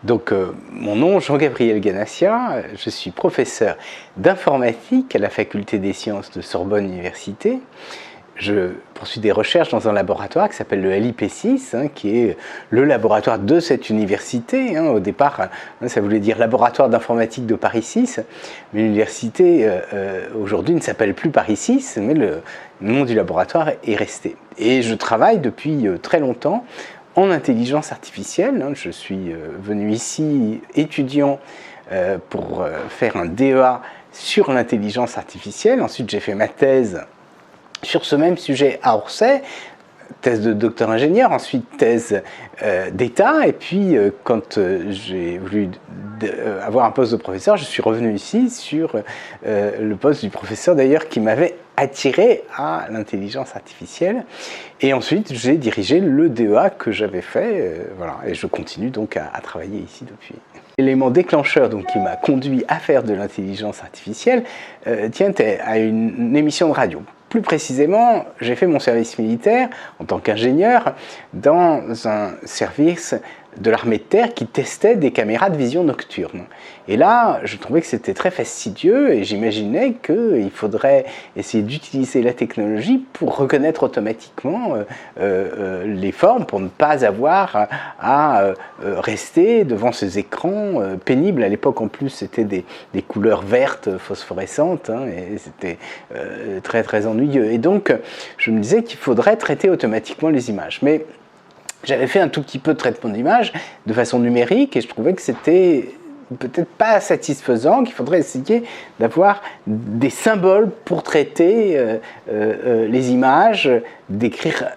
Donc, mon nom, Jean-Gabriel Ganassia, je suis professeur d'informatique à la Faculté des sciences de Sorbonne Université. Je poursuis des recherches dans un laboratoire qui s'appelle le LIP6, qui est le laboratoire de cette université. Au départ, ça voulait dire Laboratoire d'informatique de Paris 6, mais l'université aujourd'hui ne s'appelle plus Paris 6, mais le nom du laboratoire est resté. Et je travaille depuis très longtemps en intelligence artificielle. Je suis venu ici étudiant pour faire un DEA sur l'intelligence artificielle. Ensuite, j'ai fait ma thèse sur ce même sujet à Orsay, thèse de docteur ingénieur, ensuite thèse d'État, et puis quand j'ai voulu avoir un poste de professeur, je suis revenu ici sur le poste du professeur d'ailleurs qui m'avait attiré à l'intelligence artificielle, et ensuite j'ai dirigé le DEA que j'avais fait, voilà, et je continue donc à travailler ici depuis. L'élément déclencheur donc, qui m'a conduit à faire de l'intelligence artificielle tient à une émission de radio. Plus précisément, j'ai fait mon service militaire en tant qu'ingénieur dans un service de l'armée de terre qui testait des caméras de vision nocturne. Et là, je trouvais que c'était très fastidieux et j'imaginais qu'il faudrait essayer d'utiliser la technologie pour reconnaître automatiquement les formes, pour ne pas avoir à rester devant ces écrans pénibles. À l'époque, en plus, c'était des couleurs vertes phosphorescentes et c'était très très ennuyeux. Et donc, je me disais qu'il faudrait traiter automatiquement les images. Mais j'avais fait un tout petit peu de traitement d'image de façon numérique et je trouvais que c'était peut-être pas satisfaisant, qu'il faudrait essayer d'avoir des symboles pour traiter les images, d'écrire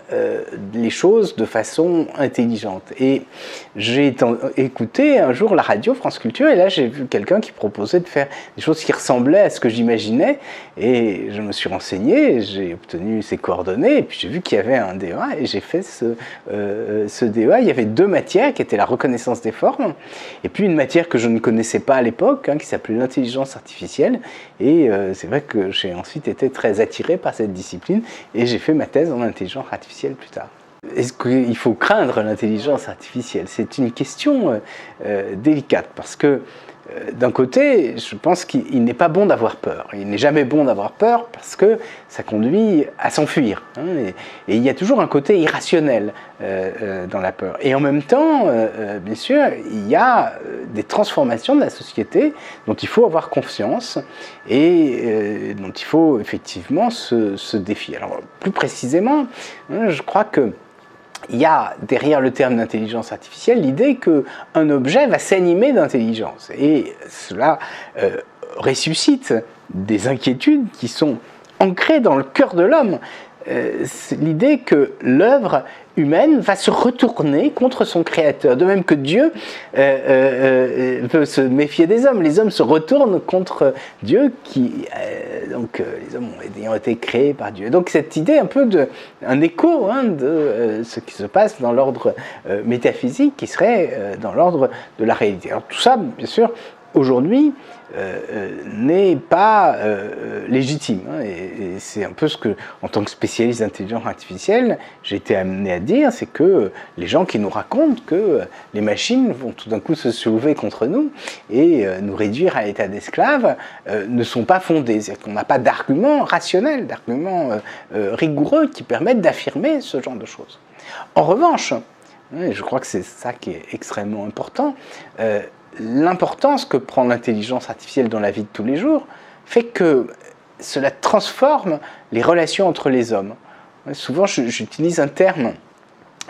les choses de façon intelligente. Et j'ai écouté un jour la radio France Culture et là j'ai vu quelqu'un qui proposait de faire des choses qui ressemblaient à ce que j'imaginais et je me suis renseigné, j'ai obtenu ses coordonnées et puis j'ai vu qu'il y avait un DEA et j'ai fait ce DEA. Il y avait deux matières qui étaient la reconnaissance des formes et puis une matière que je ne connaissais pas à l'époque qui s'appelait l'intelligence artificielle et c'est vrai que j'ai ensuite été très attiré par cette discipline et j'ai fait ma thèse en intelligence artificielle plus tard. Est-ce qu'il faut craindre l'intelligence artificielle? C'est une question délicate parce que d'un côté, je pense qu'il n'est pas bon d'avoir peur. Il n'est jamais bon d'avoir peur parce que ça conduit à s'enfuir. Et il y a toujours un côté irrationnel dans la peur. Et en même temps, bien sûr, il y a des transformations de la société dont il faut avoir confiance et dont il faut effectivement se défier. Alors, plus précisément, je crois que il y a derrière le terme d'intelligence artificielle l'idée qu'un objet va s'animer d'intelligence. Et cela ressuscite des inquiétudes qui sont ancrées dans le cœur de l'homme. C'est l'idée que l'œuvre humaine va se retourner contre son créateur. De même que Dieu peut se méfier des hommes. Les hommes se retournent contre Dieu, les hommes ayant été créés par Dieu. Donc cette idée un peu un écho de ce qui se passe dans l'ordre métaphysique qui serait dans l'ordre de la réalité. Alors tout ça, bien sûr, aujourd'hui, n'est pas légitime. Et c'est un peu ce que, en tant que spécialiste d'intelligence artificielle, j'ai été amené à dire, c'est que les gens qui nous racontent que les machines vont tout d'un coup se soulever contre nous et nous réduire à l'état d'esclaves ne sont pas fondés. C'est-à-dire qu'on n'a pas d'arguments rationnels, d'arguments rigoureux qui permettent d'affirmer ce genre de choses. En revanche, et je crois que c'est ça qui est extrêmement important, l'importance que prend l'intelligence artificielle dans la vie de tous les jours fait que cela transforme les relations entre les hommes. Souvent, j'utilise un terme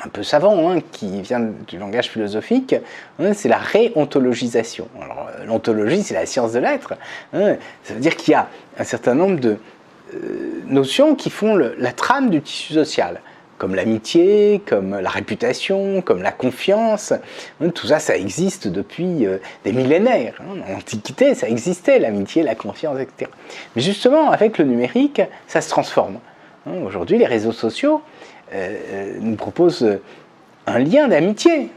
un peu savant qui vient du langage philosophique, c'est la réontologisation. Alors, l'ontologie, c'est la science de l'être. Ça veut dire qu'il y a un certain nombre de notions qui font la trame du tissu social, comme l'amitié, comme la réputation, comme la confiance. Tout ça, ça existe depuis des millénaires. Dans l'Antiquité, ça existait, l'amitié, la confiance, etc. Mais justement, avec le numérique, ça se transforme. Aujourd'hui, les réseaux sociaux nous proposent un lien d'amitié,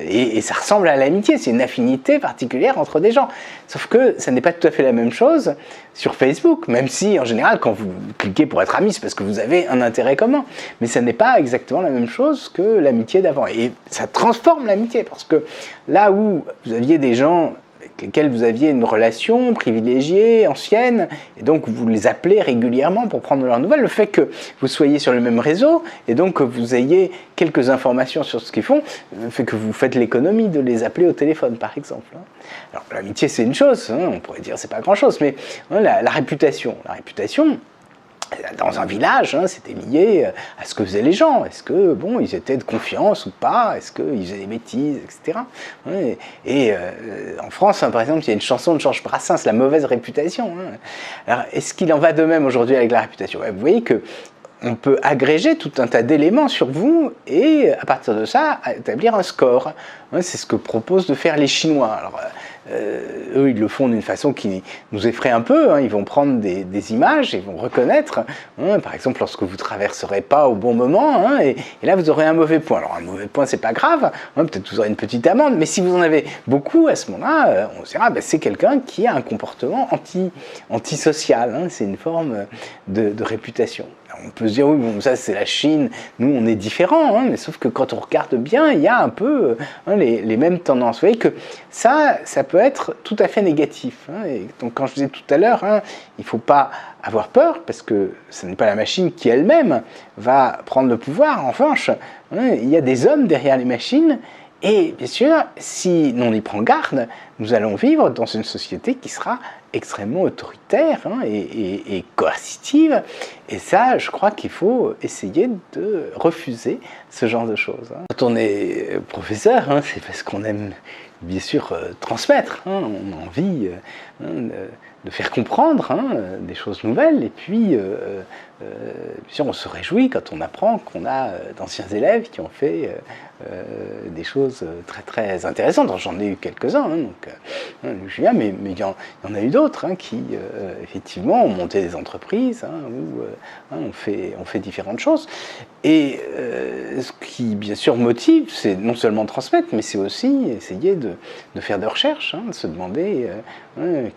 et ça ressemble à l'amitié, c'est une affinité particulière entre des gens. Sauf que ça n'est pas tout à fait la même chose sur Facebook, même si en général quand vous cliquez pour être amis, c'est parce que vous avez un intérêt commun. Mais ça n'est pas exactement la même chose que l'amitié d'avant. Et ça transforme l'amitié, parce que là où vous aviez des gens avec lesquels vous aviez une relation privilégiée, ancienne, et donc vous les appelez régulièrement pour prendre leurs nouvelles, le fait que vous soyez sur le même réseau, et donc que vous ayez quelques informations sur ce qu'ils font, fait que vous faites l'économie de les appeler au téléphone, par exemple. Alors l'amitié c'est une chose, on pourrait dire c'est pas grand-chose, mais la réputation, dans un village, c'était lié à ce que faisaient les gens. Est-ce que, bon, ils étaient de confiance ou pas? Est-ce qu'ils faisaient des bêtises, etc. En France, par exemple, il y a une chanson de Georges Brassens, La mauvaise réputation. Alors, est-ce qu'il en va de même aujourd'hui avec la réputation? Vous voyez que on peut agréger tout un tas d'éléments sur vous et, à partir de ça, établir un score. C'est ce que proposent de faire les Chinois. Alors, eux, ils le font d'une façon qui nous effraie un peu. Ils vont prendre des images, ils vont reconnaître. Par exemple, lorsque vous ne traverserez pas au bon moment, et là, vous aurez un mauvais point. Alors, un mauvais point, c'est pas grave. Peut-être vous aurez une petite amende. Mais si vous en avez beaucoup, à ce moment-là, on se dira, c'est quelqu'un qui a un comportement antisocial. C'est une forme de réputation. On peut se dire, oui, bon, ça c'est la Chine, nous on est différents, mais sauf que quand on regarde bien, il y a un peu les mêmes tendances. Vous voyez que ça peut être tout à fait négatif. Et donc quand je disais tout à l'heure, il ne faut pas avoir peur, parce que ce n'est pas la machine qui elle-même va prendre le pouvoir. En revanche, il y a des hommes derrière les machines, et bien sûr, si l'on y prend garde, nous allons vivre dans une société qui sera extrêmement autoritaire et coercitive. Et ça, je crois qu'il faut essayer de refuser ce genre de choses. Quand on est professeur, c'est parce qu'on aime bien sûr transmettre. On a envie de faire comprendre des choses nouvelles. Et puis, bien sûr, on se réjouit quand on apprend qu'on a d'anciens élèves qui ont fait des choses très très intéressantes. J'en ai eu quelques-uns, Julien, mais il y en a eu d'autres qui effectivement ont monté des entreprises où on fait différentes choses. Et ce qui bien sûr motive, c'est non seulement transmettre, mais c'est aussi essayer de faire des recherches, de se demander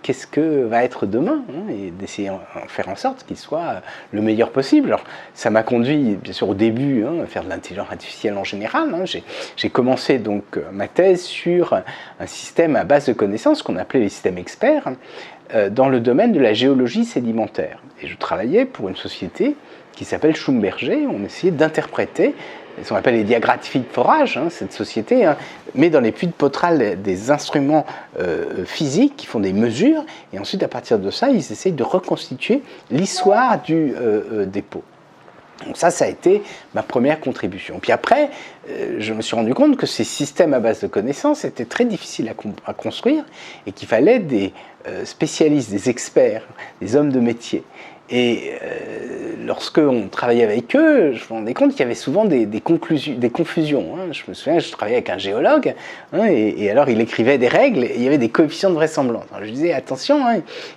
qu'est-ce que va être demain, et d'essayer de faire en sorte qu'il soit le meilleur possible. Alors, ça m'a conduit bien sûr au début à faire de l'intelligence artificielle en général. J'ai commencé donc ma thèse sur un système à base de connaissances qu'on appelait les systèmes experts dans le domaine de la géologie sédimentaire. Et je travaillais pour une société qui s'appelle Schlumberger. On essayait d'interpréter ce qu'on appelle les diagraphiques forages. Cette société met dans les puits de Potral des instruments physiques qui font des mesures, et ensuite à partir de ça, ils essayent de reconstituer l'histoire du dépôt. Donc ça a été ma première contribution. Puis après, je me suis rendu compte que ces systèmes à base de connaissances étaient très difficiles à construire, et qu'il fallait des spécialistes, des experts, des hommes de métier. Et lorsque on travaillait avec eux, je me rendais compte qu'il y avait souvent des confusions. Je me souviens, je travaillais avec un géologue, et alors il écrivait des règles, et il y avait des coefficients de vraisemblance. Alors je disais, attention,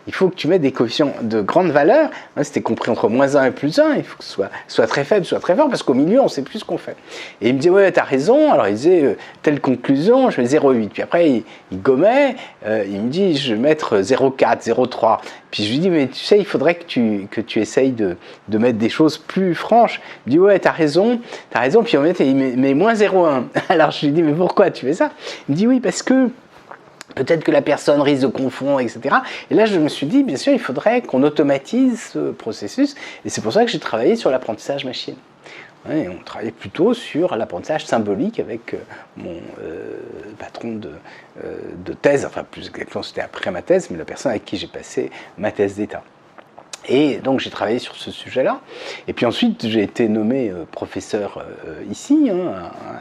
il faut que tu mettes des coefficients de grande valeur, c'était compris entre -1 et +1, il faut que ce soit très faible, soit très fort, parce qu'au milieu, on ne sait plus ce qu'on fait. Et il me disait, ouais, t'as raison. Alors il disait, telle conclusion, je mets 0,8. Puis après, il gommait, il me dit, je vais mettre 0,4, 0,3. Puis je lui dis, mais tu sais, il faudrait que tu essayes de mettre des choses plus franches. Il me dit, ouais, t'as raison. Puis on met -0,1. Alors je lui dis, mais pourquoi tu fais ça? Il me dit, oui, parce que peut-être que la personne risque de confondre, etc. Et là, je me suis dit, bien sûr, il faudrait qu'on automatise ce processus. Et c'est pour ça que j'ai travaillé sur l'apprentissage machine. Et on travaillait plutôt sur l'apprentissage symbolique avec mon patron de thèse, enfin plus exactement c'était après ma thèse, mais la personne avec qui j'ai passé ma thèse d'État. Et donc j'ai travaillé sur ce sujet-là. Et puis ensuite j'ai été nommé professeur ici,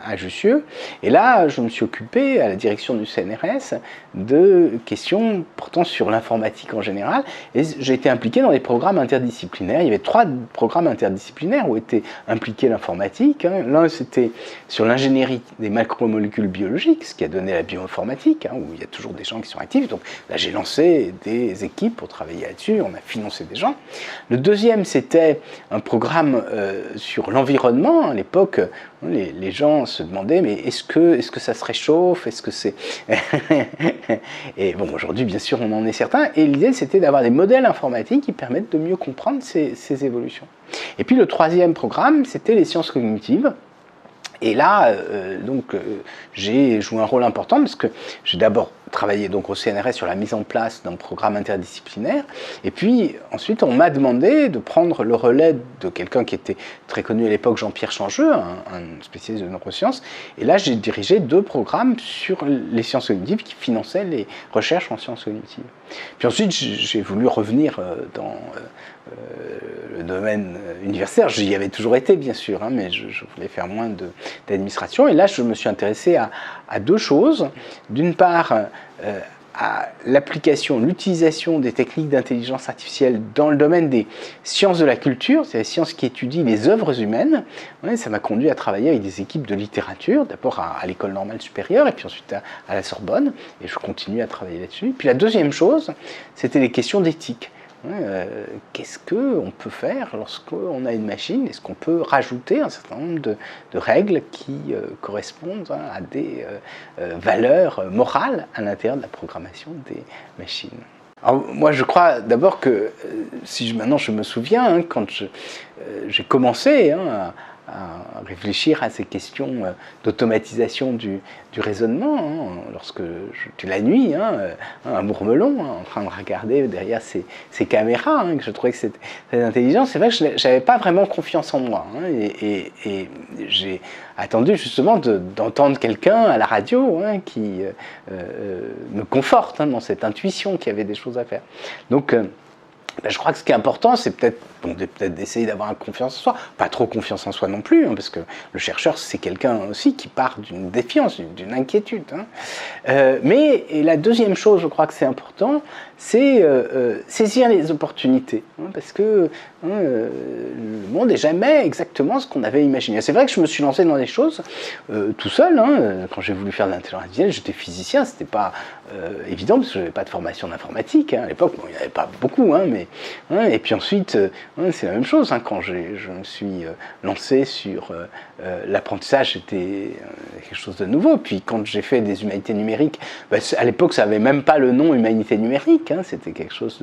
à Jussieu. Et là je me suis occupé à la direction du CNRS de questions portant sur l'informatique en général. Et j'ai été impliqué dans des programmes interdisciplinaires. Il y avait 3 programmes interdisciplinaires où était impliquée l'informatique. L'un c'était sur l'ingénierie des macromolécules biologiques, ce qui a donné la bioinformatique, où il y a toujours des gens qui sont actifs. Donc là j'ai lancé des équipes pour travailler là-dessus, on a financé des gens. Le deuxième, c'était un programme sur l'environnement. À l'époque, les gens se demandaient, mais est-ce que ça se réchauffe? Est-ce que c'est... Et bon, aujourd'hui, bien sûr, on en est certain. Et l'idée, c'était d'avoir des modèles informatiques qui permettent de mieux comprendre ces évolutions. Et puis le troisième programme, c'était les sciences cognitives. Et là, j'ai joué un rôle important parce que j'ai d'abord travaillé donc au CNRS sur la mise en place d'un programme interdisciplinaire. Et puis ensuite, on m'a demandé de prendre le relais de quelqu'un qui était très connu à l'époque, Jean-Pierre Changeux, un spécialiste de neurosciences. Et là, j'ai dirigé 2 programmes sur les sciences cognitives qui finançaient les recherches en sciences cognitives. Puis ensuite, j'ai voulu revenir dans le domaine universitaire. J'y avais toujours été, bien sûr, hein, mais je voulais faire moins d'administration. Et là, je me suis intéressé à 2 choses. D'une part, à l'application, l'utilisation des techniques d'intelligence artificielle dans le domaine des sciences de la culture, c'est les sciences qui étudient les œuvres humaines. Ouais, ça m'a conduit à travailler avec des équipes de littérature, d'abord à l'École normale supérieure et puis ensuite à la Sorbonne, et je continue à travailler là-dessus. Puis la deuxième chose, c'était les questions d'éthique. Qu'est-ce qu'on peut faire lorsqu'on a une machine? Est-ce qu'on peut rajouter un certain nombre de règles qui correspondent à des valeurs morales à l'intérieur de la programmation des machines? Alors, moi, je crois d'abord que, maintenant je me souviens, quand j'ai commencé à réfléchir à ces questions d'automatisation du raisonnement, lorsque j'étais la nuit, à Mourmelon, en train de regarder derrière ces caméras, que je trouvais que c'était très intelligent. C'est vrai que je n'avais pas vraiment confiance en moi, et j'ai attendu justement d'entendre quelqu'un à la radio qui me conforte dans cette intuition qu'il y avait des choses à faire. Donc, je crois que ce qui est important, c'est peut-être d'essayer d'avoir confiance en soi, pas trop confiance en soi non plus, parce que le chercheur, c'est quelqu'un aussi qui part d'une défiance, d'une inquiétude. Mais la deuxième chose, je crois que c'est important, c'est saisir les opportunités, parce que le monde n'est jamais exactement ce qu'on avait imaginé. C'est vrai que je me suis lancé dans des choses tout seul. Quand j'ai voulu faire de l'intelligence artificielle, j'étais physicien, c'était pas évident, parce que je n'avais pas de formation d'informatique. À l'époque, il n'y en avait pas beaucoup, et puis ensuite, c'est la même chose. Quand je me suis lancé sur l'apprentissage, c'était quelque chose de nouveau. Puis quand j'ai fait des humanités numériques, à l'époque, ça n'avait même pas le nom humanité numérique. C'était quelque chose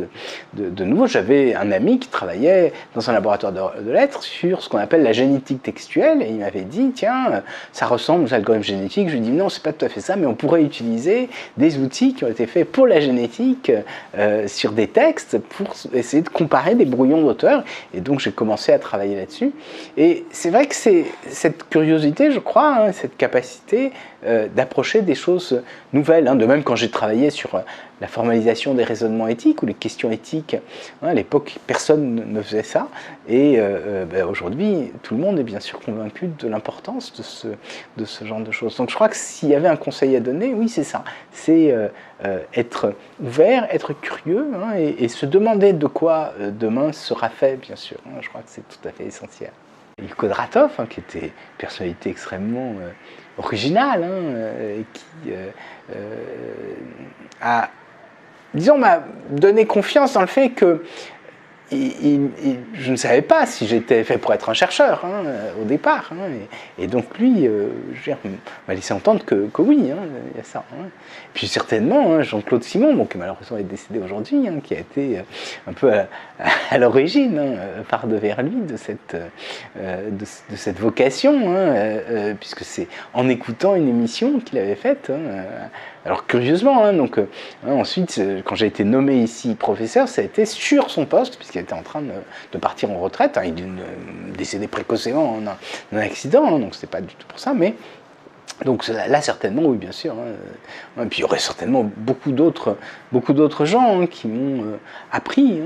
de nouveau. J'avais un ami qui travaillait dans un laboratoire de lettres sur ce qu'on appelle la génétique textuelle, et il m'avait dit, tiens, ça ressemble aux algorithmes génétiques. Je lui ai dit, non, c'est pas tout à fait ça, mais on pourrait utiliser des outils qui ont été faits pour la génétique sur des textes pour essayer de comparer des brouillons d'auteurs. Et donc j'ai commencé à travailler là-dessus. Et c'est vrai que c'est cette curiosité, je crois, cette capacité d'approcher des choses nouvelles. De même, quand j'ai travaillé sur la formalisation des raisonnements éthiques ou les questions éthiques, à l'époque, personne ne faisait ça. Et aujourd'hui, tout le monde est bien sûr convaincu de l'importance de ce genre de choses. Donc je crois que s'il y avait un conseil à donner, oui, c'est ça. C'est être ouvert, être curieux, et se demander de quoi demain sera fait, bien sûr. Je crois que c'est tout à fait essentiel. Il Kodratov, qui était une personnalité extrêmement originale, qui m'a donné confiance dans le fait que je ne savais pas si j'étais fait pour être un chercheur au départ, et donc lui m'a laissé entendre que oui, il y a ça. Puis certainement Jean-Claude Simon, qui malheureusement est décédé aujourd'hui, qui a été un peu à l'origine, part vers lui de cette vocation, puisque c'est en écoutant une émission qu'il avait faite. Alors curieusement, ensuite, quand j'ai été nommé ici professeur, ça a été sur son poste, puisqu'il était en train de partir en retraite. Il est décédé précocement en un accident, donc c'était pas du tout pour ça, mais donc là, certainement, oui, bien sûr. Puis il y aurait certainement beaucoup d'autres gens qui m'ont appris,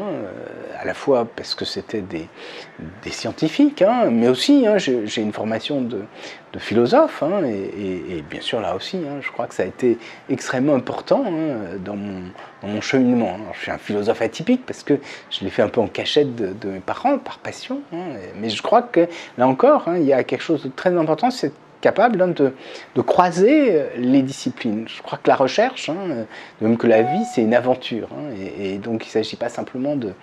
à la fois parce que c'était des scientifiques, mais aussi j'ai une formation de philosophe, et bien sûr là aussi, je crois que ça a été extrêmement important dans mon cheminement. Alors, je suis un philosophe atypique parce que je l'ai fait un peu en cachette de mes parents, par passion, mais je crois que là encore, il y a quelque chose de très important, c'est capable de croiser les disciplines. Je crois que la recherche, de même que la vie, c'est une aventure. Et donc il ne s'agit pas simplement de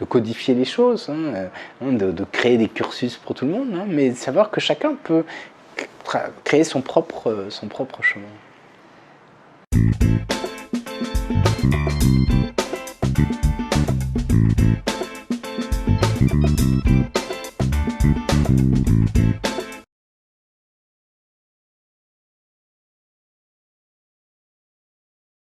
codifier les choses, de créer des cursus pour tout le monde, mais de savoir que chacun peut créer son propre chemin.